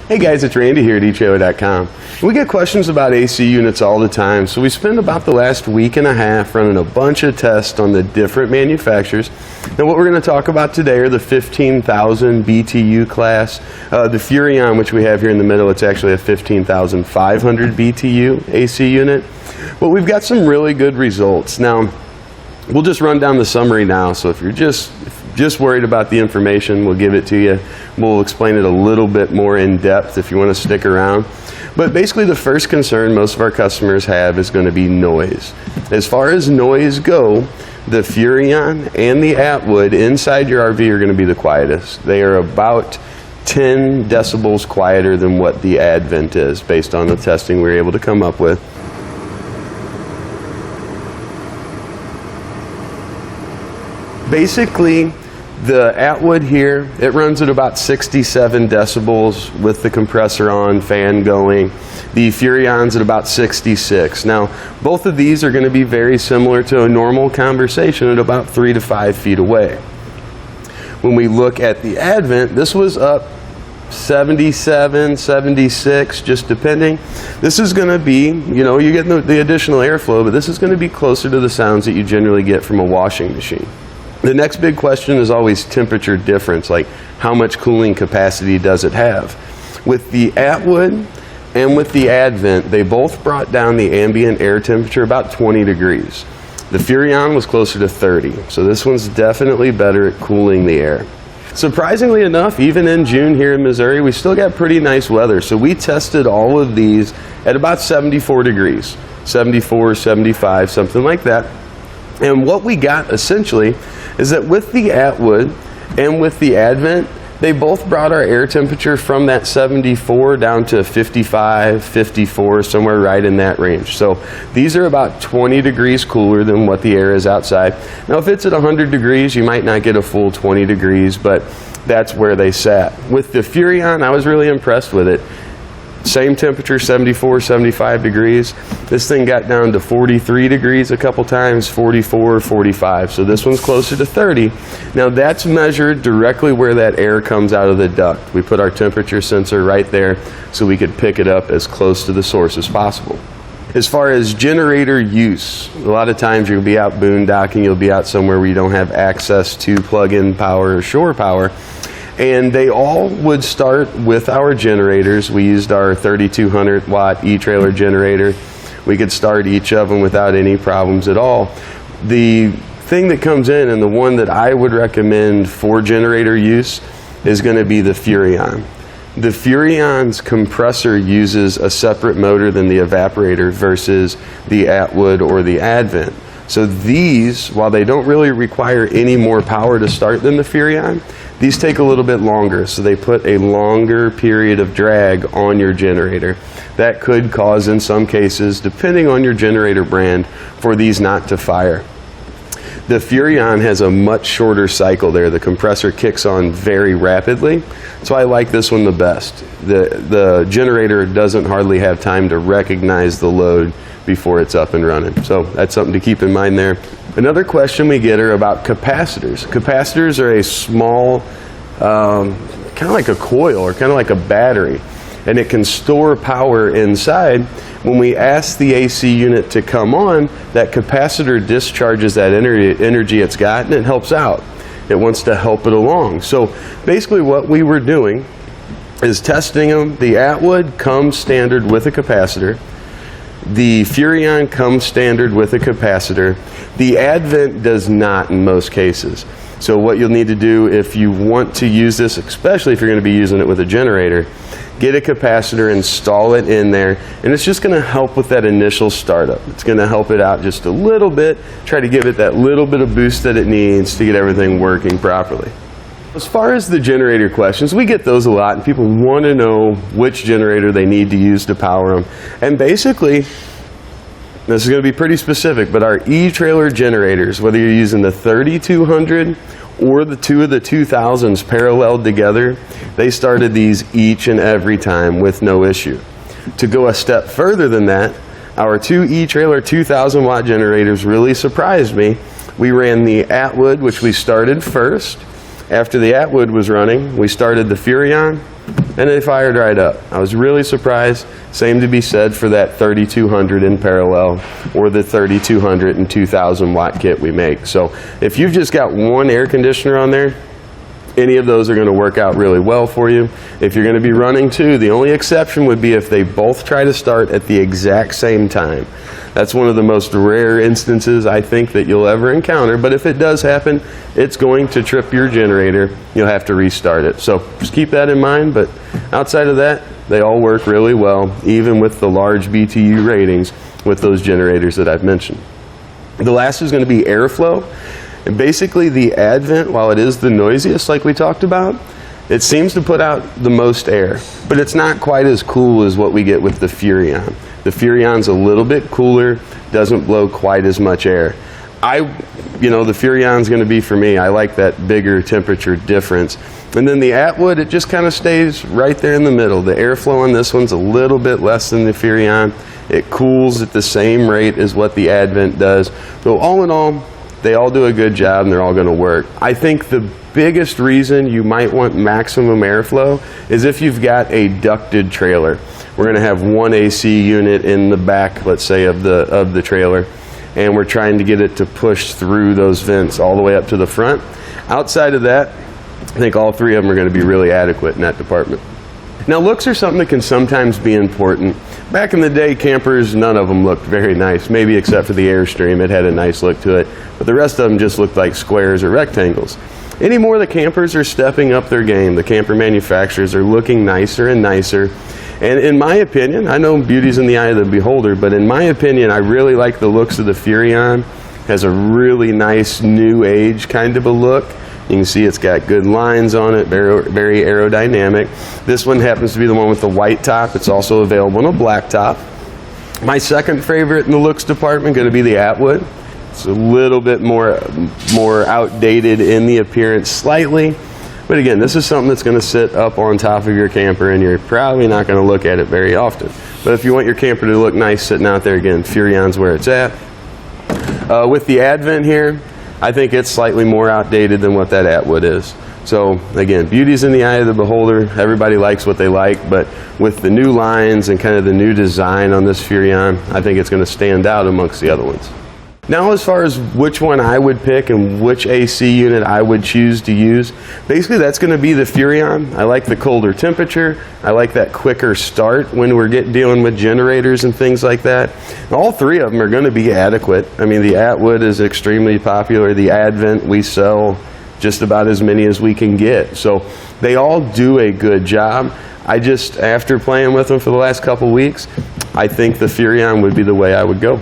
Hey guys, it's Randy here at etrailer.Com. We get questions about AC units all the time, so we spent about the last week and a half running a bunch of tests on the different manufacturers. And what we're going to talk about today are the 15,000 BTU class. The Furrion, which we have here in the middle, it's actually a 15,500 BTU AC unit. But we've got some really good results. Now, we'll just run down the summary now, so if you're just worried about the information, we'll give it to you. We'll explain it a little bit more in depth if you want to stick around. But basically the first concern most of our customers have is going to be noise. As far as noise go, the Furrion and the Atwood inside your RV are going to be the quietest. They are about 10 decibels quieter than what the Advent is, based on the testing we were able to come up with. Basically, the Atwood here, it runs at about 67 decibels with the compressor on, fan going. The Furrion's at about 66. Now, both of these are going to be very similar to a normal conversation at about 3 to 5 feet away. When we look at the Advent, this was up 77, 76, just depending. This is going to be, you get the additional airflow, but this is going to be closer to the sounds that you generally get from a washing machine. The next big question is always temperature difference, like how much cooling capacity does it have? With the Atwood and with the Advent, they both brought down the ambient air temperature about 20 degrees. The Furrion was closer to 30, so this one's definitely better at cooling the air. Surprisingly enough, even in June here in Missouri, we still got pretty nice weather, so we tested all of these at about 74 degrees, 74, 75, something like that. And what we got essentially is that with the Atwood and with the Advent, they both brought our air temperature from that 74 down to 55, 54, somewhere right in that range. So these are about 20 degrees cooler than what the air is outside. Now if it's at 100 degrees, you might not get a full 20 degrees, but that's where they sat. With the Furrion, I was really impressed with it. Same temperature, 74, 75 degrees. This thing got down to 43 degrees a couple times, 44, 45. So this one's closer to 30. Now that's measured directly where that air comes out of the duct. We put our temperature sensor right there so we could pick it up as close to the source as possible. As far as generator use, a lot of times you'll be out boondocking, you'll be out somewhere where you don't have access to plug-in power or shore power. And they all would start with our generators. We used our 3200 watt etrailer generator. We could start each of them without any problems at all. The thing that comes in, and the one that I would recommend for generator use, is going to be the Furrion. The Furrion's compressor uses a separate motor than the evaporator versus the Atwood or the Advent. So these, while they don't really require any more power to start than the Furrion, these take a little bit longer, so they put a longer period of drag on your generator. That could cause, in some cases, depending on your generator brand, for these not to fire. The Furrion has a much shorter cycle there. The compressor kicks on very rapidly, so I like this one the best. The generator doesn't hardly have time to recognize the load before it's up and running. So that's something to keep in mind there. Another question we get are about capacitors. Capacitors are a small, kind of like a coil or kind of like a battery, and it can store power inside. When we ask the AC unit to come on, that capacitor discharges that energy it's got, and it helps out. It wants to help it along. So basically what we were doing is testing them. The Atwood comes standard with a capacitor. The Furrion comes standard with a capacitor. The Advent does not in most cases. So what you'll need to do if you want to use this, especially if you're going to be using it with a generator, get a capacitor, install it in there, and it's just going to help with that initial startup. It's going to help it out just a little bit, try to give it that little bit of boost that it needs to get everything working properly. As far as the generator questions, we get those a lot, and people want to know which generator they need to use to power them. And basically, this is going to be pretty specific, but our etrailer generators, whether you're using the 3200 or the two of the 2000s paralleled together, they started these each and every time with no issue. To go a step further than that, our two etrailer 2000 watt generators really surprised me. We ran the Atwood, which we started first. After the Atwood was running, we started the Furrion, and they fired right up. I was really surprised. Same to be said for that 3200 in parallel or the 3200 and 2000 watt kit we make. So if you've just got one air conditioner on there, any of those are going to work out really well for you. If you're going to be running two, the only exception would be if they both try to start at the exact same time. That's one of the most rare instances I think that you'll ever encounter, but if it does happen, it's going to trip your generator. You'll have to restart it. So just keep that in mind, but outside of that, they all work really well, even with the large BTU ratings with those generators that I've mentioned. The last is going to be airflow. And basically the Advent, while it is the noisiest like we talked about, it seems to put out the most air, but it's not quite as cool as what we get with the Furrion. The Furrion's a little bit cooler, doesn't blow quite as much air. The Furrion's going to be for me. I like that bigger temperature difference. And then the Atwood, it just kind of stays right there in the middle. The airflow on this one's a little bit less than the Furrion. It cools at the same rate as what the Advent does. So all in all, they all do a good job and they're all going to work. I think the biggest reason you might want maximum airflow is if you've got a ducted trailer. We're going to have one AC unit in the back, let's say, of the trailer, and we're trying to get it to push through those vents all the way up to the front. Outside of that, I think all three of them are going to be really adequate in that department. Now, looks are something that can sometimes be important. Back in the day, campers, none of them looked very nice, maybe except for the Airstream. It had a nice look to it, but the rest of them just looked like squares or rectangles. Anymore, the campers are stepping up their game. The camper manufacturers are looking nicer and nicer. And in my opinion, I know beauty's in the eye of the beholder, but in my opinion, I really like the looks of the Furrion. Has a really nice new age kind of a look. You can see it's got good lines on it, very aerodynamic. This one happens to be the one with the white top. It's also available in a black top. My second favorite in the looks department going to be the Atwood. It's a little bit more outdated in the appearance slightly. But again, this is something that's going to sit up on top of your camper and you're probably not going to look at it very often. But if you want your camper to look nice sitting out there, again, Furrion's where it's at. With the Advent here, I think it's slightly more outdated than what that Atwood is. So again, beauty's in the eye of the beholder. Everybody likes what they like, but with the new lines and kind of the new design on this Furrion, I think it's going to stand out amongst the other ones. Now, as far as which one I would pick and which AC unit I would choose to use, basically that's going to be the Furrion. I like the colder temperature. I like that quicker start when we're dealing with generators and things like that. All three of them are going to be adequate. I mean, the Atwood is extremely popular. The Advent, we sell just about as many as we can get. So they all do a good job. I just, after playing with them for the last couple weeks, I think the Furrion would be the way I would go.